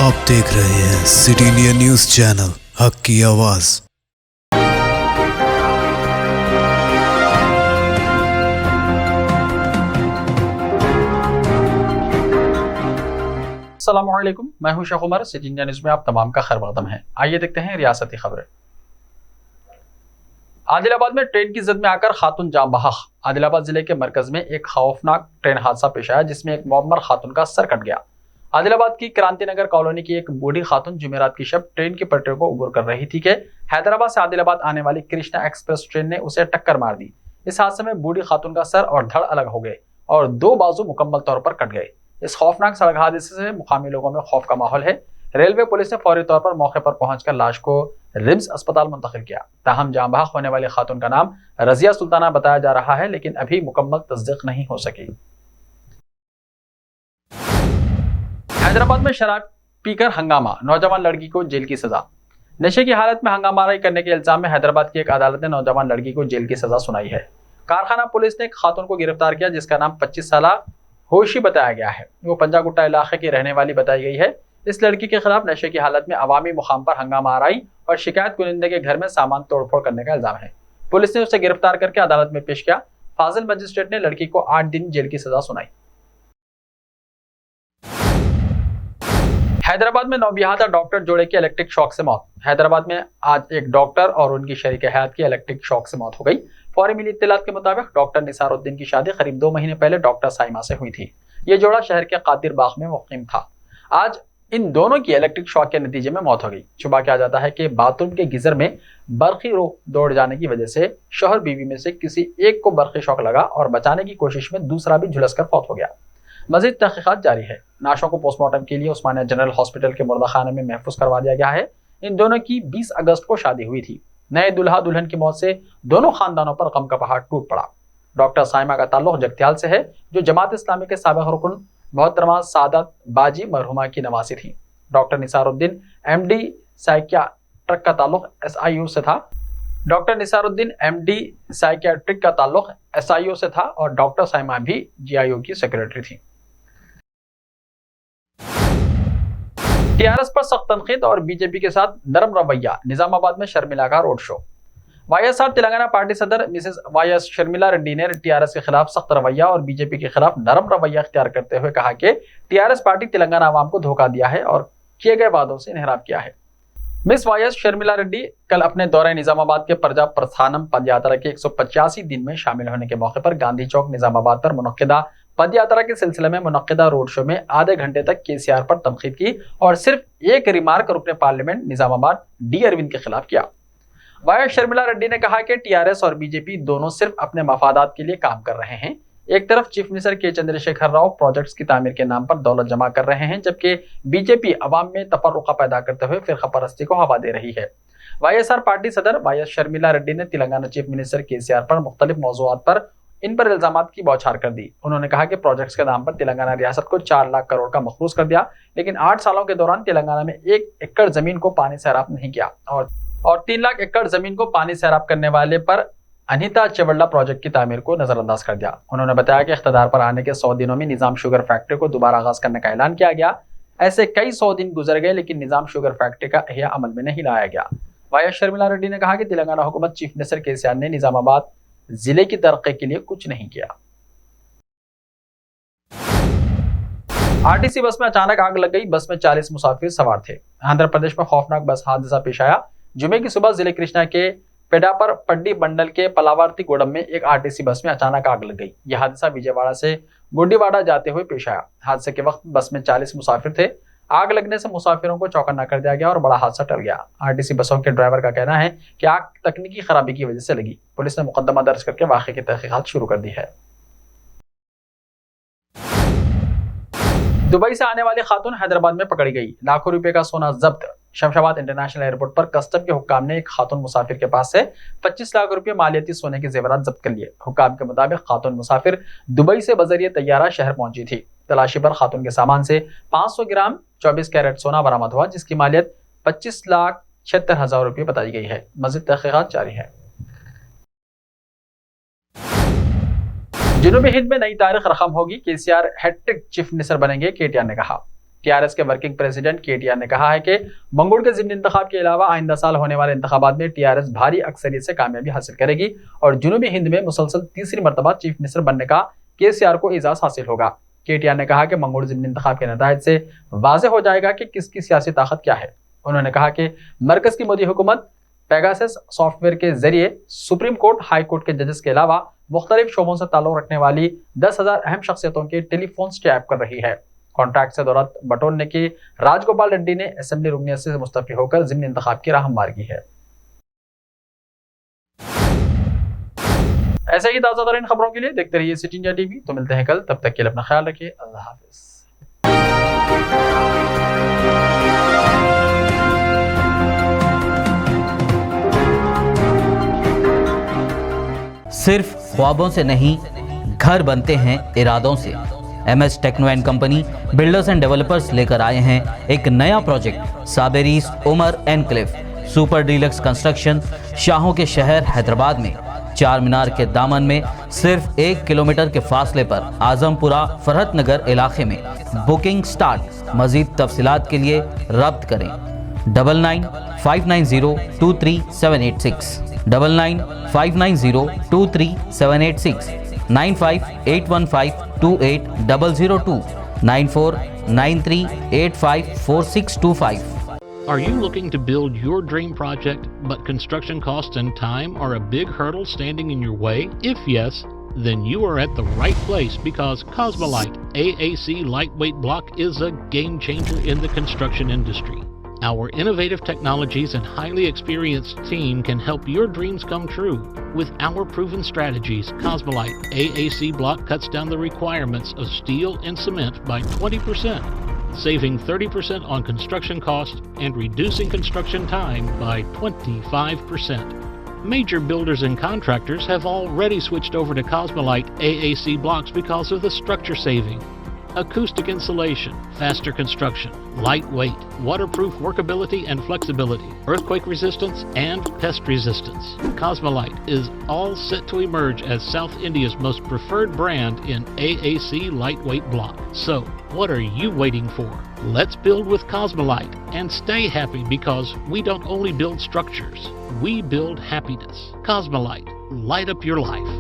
आप देख रहे हैं सिटी इंडिया न्यूज चैनल, हक की आवाज। अस्सलामुअलैकुम, मैं हूं Sheikh Umar. City India News में आप तमाम का खैर मकदम है। आइए देखते हैं रियासती खबरें। आदिलाबाद में ट्रेन की जद में आकर खातून जान बहक। आदिलाबाद जिले के मरकज में एक खौफनाक ट्रेन हादसा पेश आया जिसमें एक मुअम्मर खातून का सर कट गया। आदिलाबाद की क्रांति नगर कॉलोनी की एक बूढ़ी खातून जुमेरात की शब ट्रेन की पटरियों को उबूर कर रही थी कि हैदराबाद से आदिलाबाद आने वाली कृष्णा एक्सप्रेस ट्रेन ने उसे टक्कर मार दी। इस हादसे में बूढ़ी खातून का सर और धड़ अलग हो गए और दो बाजू मुकम्मल तौर पर कट गए। इस खौफनाक सड़क हादसे से मुकामी लोगों में खौफ का माहौल है। रेलवे पुलिस ने फौरी तौर पर मौके पर पहुंचकर लाश को रिम्स अस्पताल मुंतकिल किया। ताहम जान बहक होने वाली खातून का नाम रजिया सुल्ताना बताया जा रहा है, लेकिन अभी मुकम्मल तस्दीक नहीं हो सकी। हैदराबाद में शराब पीकर हंगामा, नौजवान लड़की को जेल की सजा। नशे की हालत में हंगामाराई करने के इल्जाम में हैदराबाद की एक अदालत ने नौजवान लड़की को जेल की सजा सुनाई है। कारखाना पुलिस ने एक खातून को गिरफ्तार किया जिसका नाम 25 साल होशी बताया गया है। वो पंजागुट्टा इलाके की रहने वाली बताई गई है। इस लड़की के खिलाफ नशे की हालत में अवामी मुकाम पर हंगामाराई और शिकायत कुनिंदे के घर में सामान तोड़फोड़ करने का इल्जाम है। पुलिस ने उसे गिरफ्तार करके अदालत में पेश किया। फाजिल मजिस्ट्रेट ने लड़की को 8 दिन जेल की सजा सुनाई। हैदराबाद में नौबियाहता डॉक्टर जोड़े की इलेक्ट्रिक शॉक से मौत। हैदराबाद में आज एक डॉक्टर और उनकी शरीक हयात की इलेक्ट्रिक शॉक से मौत हो गई। फौरी मिली इत्तलात के मुताबिक डॉक्टर निसारुद्दीन की शादी करीब 2 महीने पहले डॉक्टर साइमा से हुई थी। ये जोड़ा शहर के कादिर बाग में मुकीम था। आज इन दोनों की इलेक्ट्रिक शॉक के नतीजे में मौत हो गई। शुबा किया जाता है कि बाथरूम के गीजर में बर्फी दौड़ जाने की वजह से शौहर बीवी में से किसी एक को बर्फी शॉक लगा और बचाने की कोशिश में दूसरा भी झुलसकर फौत हो गया। मजीद तहकीकात जारी है। नाशों को पोस्टमार्टम के लिए उस्मानिया जनरल हॉस्पिटल के मुर्दाखाने में महफूज करवा दिया गया है। इन दोनों की 20 अगस्त को शादी हुई थी। नए दुल्हा दुल्हन की मौत से दोनों खानदानों पर गम का पहाड़ टूट पड़ा। डॉक्टर साइमा का ताल्लुक जगत्याल से है, जो जमात इस्लामी के साबिक रुकन मोहतरमा सादत बाजी मरहुमा की नवासी थी। डॉक्टर निसारुद्दीन एमडी साइकियाट्रिक का ताल्लुक एसआईयू से था। डॉक्टर निसारुद्दीन एमडी साइकियाट्रिक का ताल्लुक एसआईयू से था और डॉक्टर साइमा भी जीआईओ की सेक्रेटरी थी। टीआरएस पर सख्त तनकीद और बीजेपी के साथ नरम रवैया। निजामाबाद में शर्मिला का road show. YSR Telangana party सदर मिसेस वाईएस शर्मिला रेड्डी ने टीआरएस के खिलाफ सख्त रवैया और बीजेपी के खिलाफ नरम रवैया इख्तियार करते हुए कहा कि टीआरएस पार्टी तेलंगाना आवाम को धोखा दिया है और किए गए वादों से इनहराफ किया है। मिस वाईएस शर्मिला रेड्डी कल अपने दौरे निजामाबाद के प्रजा प्रस्थानम पदयात्रा के 185 दिन में शामिल होने के मौके पर गांधी चौक निजामाबाद पर मुनक्किदा पदयात्रा के सिलसिले में मुनक्किदा रोड शो में आधे घंटे तक केसीआर पर तनकीद की और सिर्फ एक रिमार्क रुकने पार्लियामेंट निजामाबाद डी अरविंद के खिलाफ किया। वाईएस शर्मिला रेड्डी ने कहा कि टीआरएस और बीजेपी दोनों सिर्फ अपने मफादात के लिए काम कर रहे हैं। एक तरफ चीफ मिनिस्टर के चंद्रशेखर राव प्रोजेक्ट्स की तामीर के नाम पर दौलत जमा कर रहे हैं, जबकि बीजेपी अवाम में तफर्रुका पैदा करते हुए फिरका परस्ती को हवा दे रही है। वाईएसआर पार्टी सदर वाईएस शर्मिला रेड्डी ने तेलंगाना चीफ मिनिस्टर केसीआर पर मुख्तलिफ मौज़ूआत पर इन पर इल्जामात की बौछार कर दी। उन्होंने कहा कि प्रोजेक्ट्स के नाम पर तेलंगाना रियासत को 4 लाख करोड़ का मखरूज कर दिया, लेकिन 8 सालों के दौरान तेलंगाना में 1 एकड़ जमीन को पानी सैराब नहीं किया और 3 लाख एकड़ जमीन को पानी सैराब करने वाले पर अनिता चेवल्ला प्रोजेक्ट की तामीर को नजरअंदाज कर दिया। उन्होंने बताया कि इख्तिदार पर आने के 100 दिनों में निजाम शुगर फैक्ट्री को दोबारा आगाज करने का ऐलान किया गया। ऐसे कई 100 दिन गुजर गए, लेकिन निजाम शुगर फैक्ट्री का अहिया अमल में नहीं लाया गया। वाईएस शर्मिला रेड्डी ने कहा कि तेलंगाना हुकूमत चीफ मिनिस्टर केसीआर ने निजामाबाद जिले की तरक्की के लिए कुछ नहीं किया। आरटीसी बस में अचानक आग लग गई। बस में 40 मुसाफिर सवार थे। आंध्र प्रदेश में खौफनाक बस हादसा पेश आया। जुमे की सुबह जिले कृष्णा के पेडापर पड्डी मंडल के पलावर्ती गोडम में एक आरटीसी बस में अचानक आग लग गई। यह हादसा विजयवाड़ा से गुड्डीवाड़ा जाते हुए पेश आया। हादसे के वक्त बस में 40 मुसाफिर थे। आग लगने से मुसाफिरों को चौकन्ना कर दिया गया और बड़ा हादसा टल गया। आरटीसी बसों के ड्राइवर का कहना है कि आग तकनीकी खराबी की वजह से लगी। पुलिस ने मुकदमा दर्ज करके वाक़े की तहकीकात शुरू कर दी है। दुबई से आने वाली खातून हैदराबाद में पकड़ी गई। लाखों रुपए का सोना जब्त। शमशाबाद इंटरनेशनल एयरपोर्ट पर कस्टम के हुक्काम ने एक खातून मुसाफिर के पास से 25 लाख रुपए मालियती सोने के जेवरात जब्त कर लिए। हुक्काम के मुताबिक खातून मुसाफिर दुबई से बजरिए तैयारा शहर पहुंची थी। तलाशी पर खातून के सामान से 500 ग्राम 24 कैरेट सोना बरामद हुआ, जिसकी मालियत 25,76,000 रुपये बताई गई है। मज़ीद तहकीकात जारी है। जनूबी हिंद में नई तारीख रकम होगी। केसीआर हैट्रिक चीफ मिनिस्टर बनेंगे, केटीआर ने कहा। टीआरएस के वर्किंग प्रेसिडेंट केटीआर ने कहा है कि मंगुड़ के ज़िमनी इंतखाब के अलावा आइंदा साल होने वाले इंतखाबात में टीआरएस भारी अक्सरियत से कामयाबी हासिल करेगी और जनूबी हिंद में मुसलसल तीसरी मरतबा चीफ मिनिस्टर बनने का केसीआर को एजाज हासिल होगा। केटीआर ने कहा कि मंगुड़ ज़िमनी इंतखाब के नताइज से वाज़ेह हो जाएगा कि किसकी सियासी ताकत क्या है। उन्होंने कहा कि मरकज की मोदी हुकूमत पेगासस सॉफ्टवेयर के जरिए सुप्रीम कोर्ट, हाई कोर्ट के जजेस के अलावा मुख्तलिफ शोबों से ताल्लुक रखने वाली 10,000 अहम शख्सियतों के टेलीफोन टैप कर रही है। कॉन्ट्रैक्ट से दौलत बटोरने की राजगोपाल रेड्डी ने असेंबली रुकनियत से मुस्तफी होकर ज़िमनी इंतखाब की राह मार की है। ऐसे ही ताज़ा तरीन खबरों के लिए देखते रहिए सिटी इंडिया टीवी। तो मिलते हैं कल, तब तक के लिए अपना ख्याल रखिए। अल्लाह हाफिज़। सिर्फ ख्वाबों से नहीं, घर बनते हैं इरादों से। MS techno and company builders and developers लेकर आए हैं एक नया प्रोजेक्ट साबेरीज Umar enclave super deluxe construction. शाहों के शहर हैदराबाद में चार मीनार के दामन में सिर्फ 1 किलोमीटर के फासले पर आजमपुरा फरहत नगर इलाके में बुकिंग स्टार्ट। मजीद तफसीलात के लिए रब्त करें 9959023786 9959023786 9581528002 9493854625। Are you looking to build your dream project, but construction costs and time are a big hurdle standing in your way? If yes, then you are at the right place, because Cosmolite AAC lightweight block is a game changer in the construction industry. Our innovative technologies and highly experienced team can help your dreams come true. With our proven strategies, Cosmolite AAC block cuts down the requirements of steel and cement by 20%, saving 30% on construction cost and reducing construction time by 25%. Major builders and contractors have already switched over to Cosmolite AAC blocks because of the structure saving, acoustic insulation, faster construction, lightweight, waterproof workability and flexibility, earthquake resistance, and pest resistance. Cosmolite is all set to emerge as South India's most preferred brand in AAC lightweight block. So, what are you waiting for? Let's build with Cosmolite and stay happy, because we don't only build structures, we build happiness. Cosmolite, light up your life.